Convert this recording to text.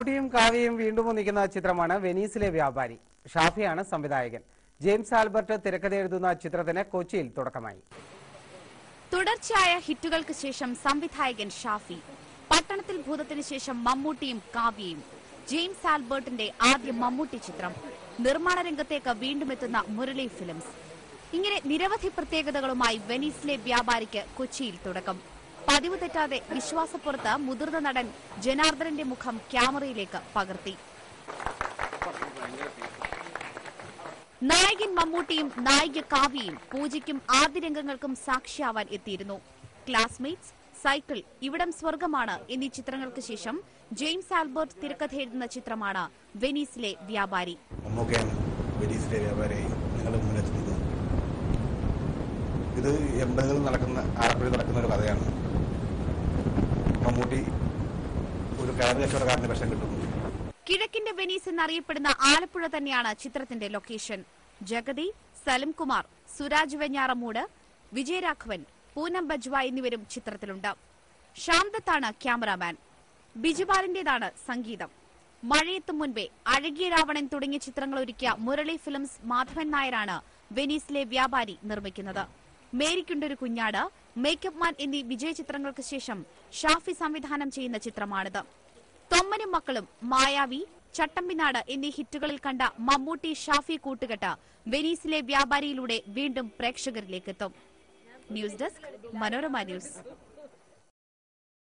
മമ്മൂട്ടിയും കാവ്യയും വീണ്ടും ഒന്നിക്കുന്ന ചിത്രമാണ് വെനീസിലെ വ്യാപാരി. ഷാഫിയാണ് സംവിധായകൻ. ജെയിംസ് ആൽബർട്ട് തിരക്കഥ എഴുതുന്ന ചിത്രത്തിന് കൊച്ചിയിൽ തുടക്കമായി. തുടർച്ചയായ ഹിറ്റുകൾക്ക് ശേഷം സംവിധായകൻ ഷാഫി, പട്ടണത്തിൽ ഭൂതത്തിന് ശേഷം മമ്മൂട്ടിയും കാവ്യയും, ജെയിംസ് ആൽബർട്ടിന്റെ ആദ്യ മമ്മൂട്ടി ചിത്രം, നിർമ്മാണ രംഗത്തേക്ക് വീണ്ടും എത്തുന്ന മുരളി ഫിലിംസ്. ഇങ്ങനെ നിരവധി പ്രത്യേകതകളുമായി വെനീസിലെ വ്യാപാരിക്ക് കൊച്ചിയിൽ തുടക്കം. പതിവ് തെറ്റാതെ വിശ്വാസപ്പുറത്ത് മുതിർന്ന നടൻ ജനാർദ്ദനന്റെ മുഖം ക്യാമറയിലേക്ക് പകർത്തി. നായകൻ മമ്മൂട്ടിയും നായിക കാവ്യയും പൂജയ്ക്കും ആദ്യ രംഗങ്ങൾക്കും സാക്ഷിയാവാൻ എത്തിയിരുന്നു. ക്ലാസ്മേറ്റ്സ്, സൈക്കിൾ, ഇവിടം സ്വർഗമാണ് എന്നീ ചിത്രങ്ങൾക്ക് ശേഷം ജെയിംസ് ആൽബർട്ട് തിരക്കഥ എഴുതുന്ന ചിത്രമാണ് വെനീസിലെ വ്യാപാരി. ഇത് 80കളിൽ ആലപ്പുഴയിൽ നടക്കുന്ന ഒരു കഥയാണ്. മമ്മൂട്ടി ഒരു കയർ കച്ചവടക്കാരന്റെ വേഷം കിട്ടുന്നു. കിഴക്കിന്റെ വെനീസ് എന്നറിയപ്പെടുന്ന ആലപ്പുഴ തന്നെയാണ് ചിത്രത്തിന്റെ ലൊക്കേഷൻ. ജഗതി, സലിംകുമാർ, സുരാജ് വെഞ്ഞാറമൂട്, വിജയരാഘവൻ, പൂനം ബജ്വ എന്നിവരും ചിത്രത്തിലുണ്ട്. ശ്യാംദത്താണ് ക്യാമറാമാൻ. ബിജുപാലിന്റേതാണ് സംഗീതം. മഴയെത്തും മുൻപേ, അഴകിയ രാവണൻ തുടങ്ങിയ ചിത്രങ്ങൾ ഒരുക്കിയ മുരളി ഫിലിംസ് മാധവൻ നായരാണ് വെനീസിലെ വ്യാപാരി നിർമ്മിക്കുന്നത്. മേരിക്കുണ്ടൊരു കുഞ്ഞാട്, മേക്കപ്പ് മാൻ എന്നീ വിജയ ചിത്രങ്ങൾക്ക് ശേഷം ഷാഫി സംവിധാനം ചെയ്യുന്ന ചിത്രമാണിത്. തൊമ്മനും മക്കളും, മായാവി, ചട്ടമ്പിനാട് എന്നീ ഹിറ്റുകളിൽ കണ്ട മമ്മൂട്ടി ഷാഫി കൂട്ടുകെട്ട് വെനീസിലെ വ്യാപാരിയിലൂടെ വീണ്ടും പ്രേക്ഷകരിലേക്കെത്തും. News desk, Manorama news.